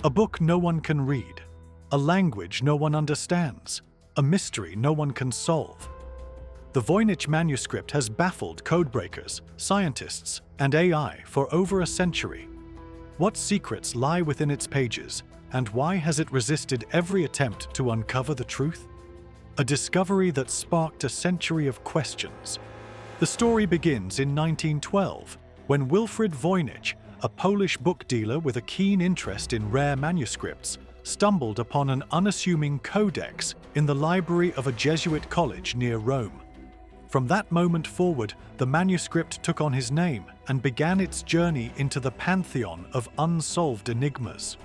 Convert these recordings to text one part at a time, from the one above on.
A book no one can read, a language no one understands, a mystery no one can solve. The Voynich Manuscript has baffled codebreakers, scientists, and AI for over a century. What secrets lie within its pages, and why has it resisted every attempt to uncover the truth? A discovery that sparked a century of questions. The story begins in 1912, when Wilfrid Voynich, a Polish book dealer with a keen interest in rare manuscripts, stumbled upon an unassuming codex in the library of a Jesuit college near Rome. From that moment forward, the manuscript took on his name and began its journey into the pantheon of unsolved enigmas.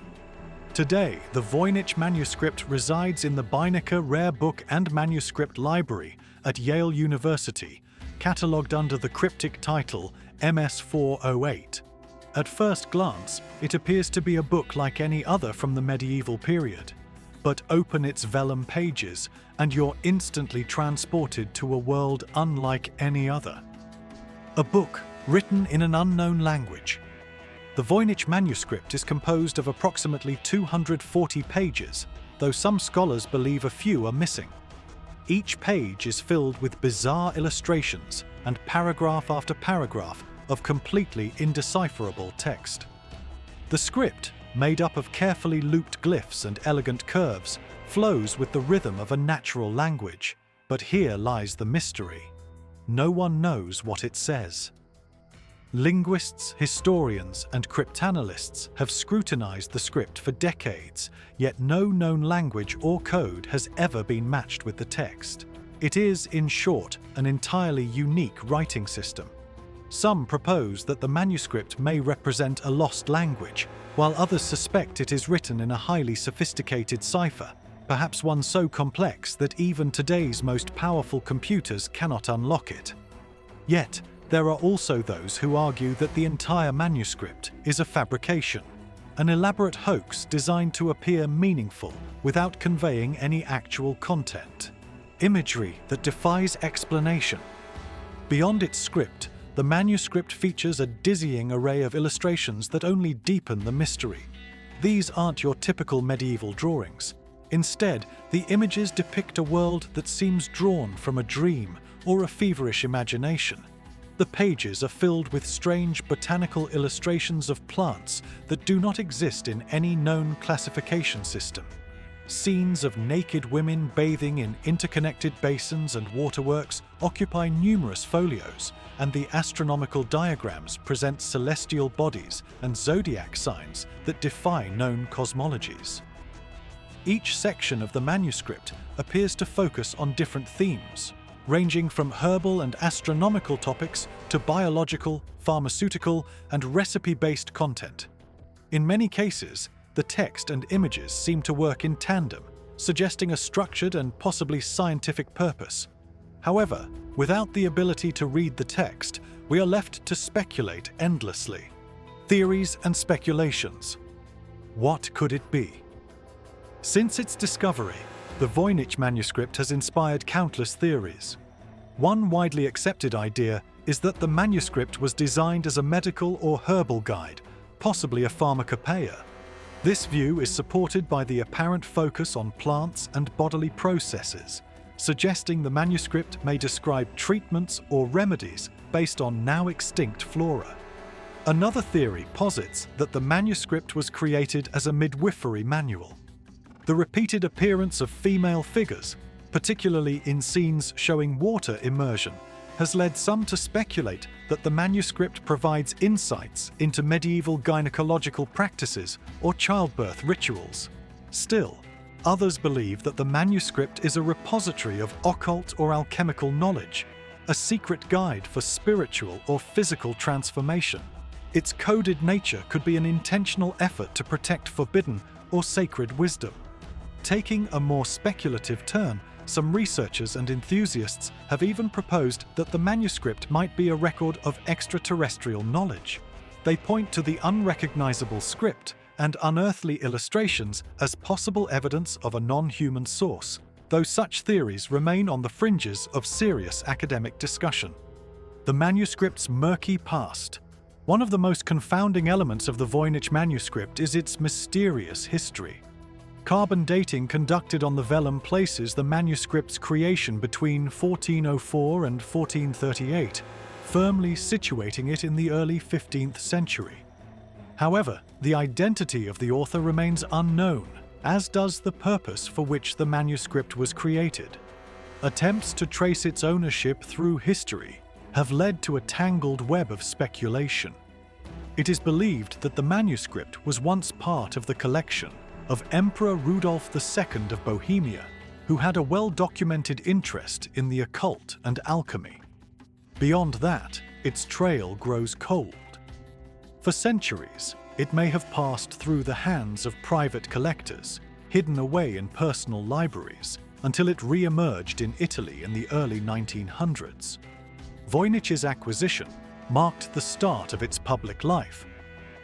Today, the Voynich Manuscript resides in the Botanical Rare Book and Manuscript Library at Yale University, catalogued under the cryptic title MS408. At first glance, it appears to be a book like any other from the medieval period. But open its vellum pages, and you're instantly transported to a world unlike any other. A book written in an unknown language. The Voynich Manuscript is composed of approximately 240 pages, though some scholars believe a few are missing. Each page is filled with bizarre illustrations and paragraph after paragraph of completely indecipherable text. The script, made up of carefully looped glyphs and elegant curves, flows with the rhythm of a natural language. But here lies the mystery. No one knows what it says. Linguists, historians, and cryptanalysts have scrutinized the script for decades, yet no known language or code has ever been matched with the text. It is, in short, an entirely unique writing system. Some propose that the manuscript may represent a lost language, while others suspect it is written in a highly sophisticated cipher, perhaps one so complex that even today's most powerful computers cannot unlock it. Yet, there are also those who argue that the entire manuscript is a fabrication, an elaborate hoax designed to appear meaningful without conveying any actual content. Imagery that defies explanation. Beyond its script, the manuscript features a dizzying array of illustrations that only deepen the mystery. These aren't your typical medieval drawings. Instead, the images depict a world that seems drawn from a dream or a feverish imagination. The pages are filled with strange botanical illustrations of plants that do not exist in any known classification system. Scenes of naked women bathing in interconnected basins and waterworks occupy numerous folios, and the astronomical diagrams present celestial bodies and zodiac signs that defy known cosmologies. Each section of the manuscript appears to focus on different themes, ranging from herbal and astronomical topics to biological, pharmaceutical, and recipe-based content. In many cases, the text and images seem to work in tandem, suggesting a structured and possibly scientific purpose. However, without the ability to read the text, we are left to speculate endlessly. Theories and speculations. What could it be? Since its discovery, the Voynich Manuscript has inspired countless theories. One widely accepted idea is that the manuscript was designed as a medical or herbal guide, possibly a pharmacopoeia. This view is supported by the apparent focus on plants and bodily processes, suggesting the manuscript may describe treatments or remedies based on now extinct flora. Another theory posits that the manuscript was created as a midwifery manual. The repeated appearance of female figures, particularly in scenes showing water immersion, has led some to speculate that the manuscript provides insights into medieval gynecological practices or childbirth rituals. Still, others believe that the manuscript is a repository of occult or alchemical knowledge, a secret guide for spiritual or physical transformation. Its coded nature could be an intentional effort to protect forbidden or sacred wisdom. Taking a more speculative turn, some researchers and enthusiasts have even proposed that the manuscript might be a record of extraterrestrial knowledge. They point to the unrecognizable script and unearthly illustrations as possible evidence of a non-human source, though such theories remain on the fringes of serious academic discussion. The manuscript's murky past. One of the most confounding elements of the Voynich manuscript is its mysterious history. Carbon dating conducted on the vellum places the manuscript's creation between 1404 and 1438, firmly situating it in the early 15th century. However, the identity of the author remains unknown, as does the purpose for which the manuscript was created. Attempts to trace its ownership through history have led to a tangled web of speculation. It is believed that the manuscript was once part of the collection of Emperor Rudolf II of Bohemia, who had a well-documented interest in the occult and alchemy. Beyond that, its trail grows cold. For centuries, it may have passed through the hands of private collectors, hidden away in personal libraries, until it re-emerged in Italy in the early 1900s. Voynich's acquisition marked the start of its public life,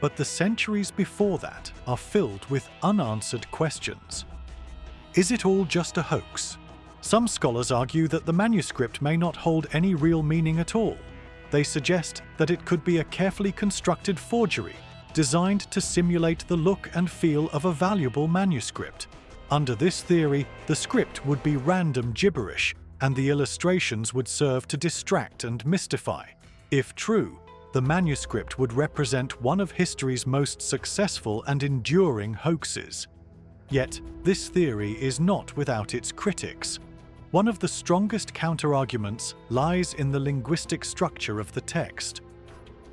but the centuries before that are filled with unanswered questions. Is it all just a hoax? Some scholars argue that the manuscript may not hold any real meaning at all. They suggest that it could be a carefully constructed forgery designed to simulate the look and feel of a valuable manuscript. Under this theory, the script would be random gibberish, and the illustrations would serve to distract and mystify. If true, the manuscript would represent one of history's most successful and enduring hoaxes. Yet, this theory is not without its critics. One of the strongest counterarguments lies in the linguistic structure of the text.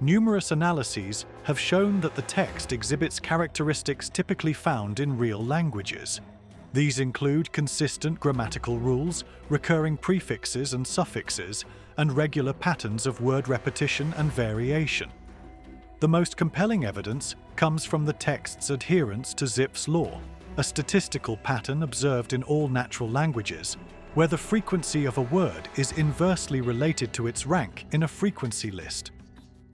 Numerous analyses have shown that the text exhibits characteristics typically found in real languages. These include consistent grammatical rules, recurring prefixes and suffixes, and regular patterns of word repetition and variation. The most compelling evidence comes from the text's adherence to Zipf's law, a statistical pattern observed in all natural languages, where the frequency of a word is inversely related to its rank in a frequency list.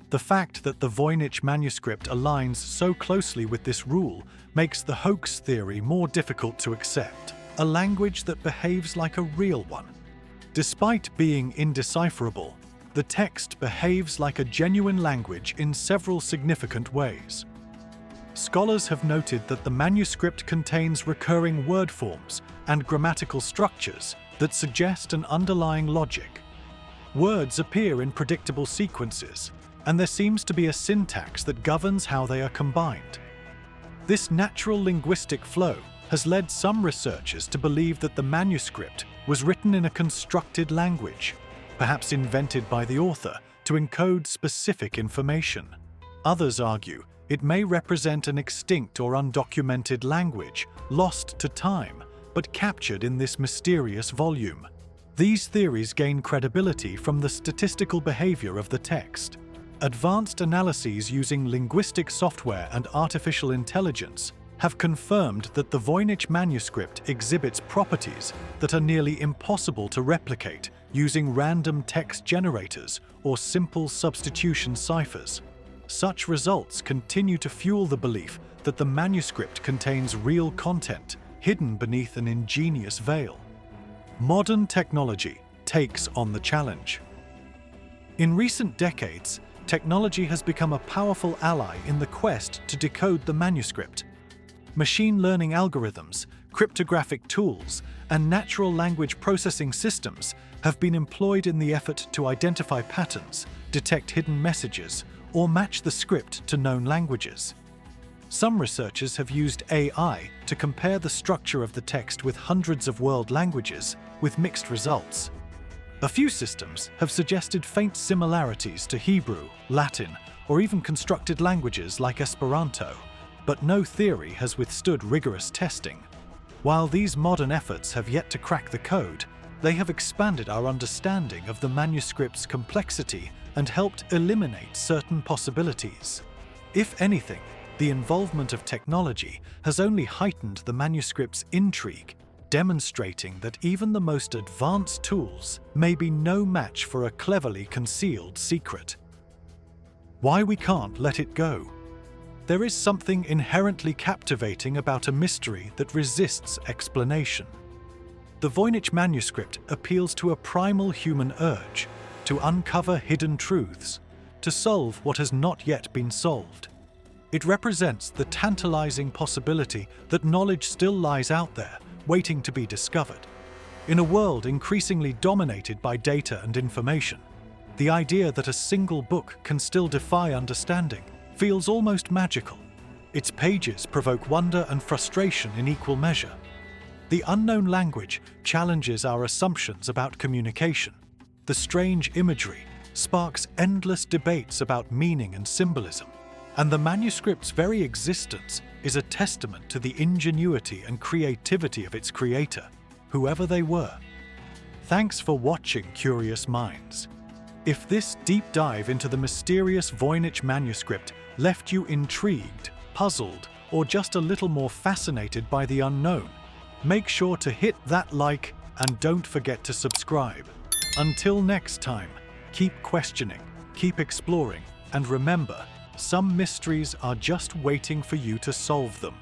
The fact that the Voynich manuscript aligns so closely with this rule makes the hoax theory more difficult to accept, a language that behaves like a real one. Despite being indecipherable, the text behaves like a genuine language in several significant ways. Scholars have noted that the manuscript contains recurring word forms and grammatical structures that suggest an underlying logic. Words appear in predictable sequences, and there seems to be a syntax that governs how they are combined. This natural linguistic flow has led some researchers to believe that the manuscript was written in a constructed language, perhaps invented by the author to encode specific information. Others argue it may represent an extinct or undocumented language, lost to time, but captured in this mysterious volume. These theories gain credibility from the statistical behavior of the text. Advanced analyses using linguistic software and artificial intelligence have confirmed that the Voynich manuscript exhibits properties that are nearly impossible to replicate using random text generators or simple substitution ciphers. Such results continue to fuel the belief that the manuscript contains real content hidden beneath an ingenious veil. Modern technology takes on the challenge. In recent decades, technology has become a powerful ally in the quest to decode the manuscript. Machine learning algorithms, cryptographic tools, and natural language processing systems have been employed in the effort to identify patterns, detect hidden messages, or match the script to known languages. Some researchers have used AI to compare the structure of the text with hundreds of world languages, with mixed results. A few systems have suggested faint similarities to Hebrew, Latin, or even constructed languages like Esperanto, but no theory has withstood rigorous testing. While these modern efforts have yet to crack the code, they have expanded our understanding of the manuscript's complexity and helped eliminate certain possibilities. If anything, the involvement of technology has only heightened the manuscript's intrigue, demonstrating that even the most advanced tools may be no match for a cleverly concealed secret. Why we can't let it go? There is something inherently captivating about a mystery that resists explanation. The Voynich manuscript appeals to a primal human urge to uncover hidden truths, to solve what has not yet been solved. It represents the tantalizing possibility that knowledge still lies out there, waiting to be discovered. In a world increasingly dominated by data and information, the idea that a single book can still defy understanding feels almost magical. Its pages provoke wonder and frustration in equal measure. The unknown language challenges our assumptions about communication. The strange imagery sparks endless debates about meaning and symbolism. And the manuscript's very existence is a testament to the ingenuity and creativity of its creator, whoever they were. Thanks for watching, Curious Minds. If this deep dive into the mysterious Voynich Manuscript left you intrigued, puzzled, or just a little more fascinated by the unknown, make sure to hit that like and don't forget to subscribe. Until next time, keep questioning, keep exploring, and remember, some mysteries are just waiting for you to solve them.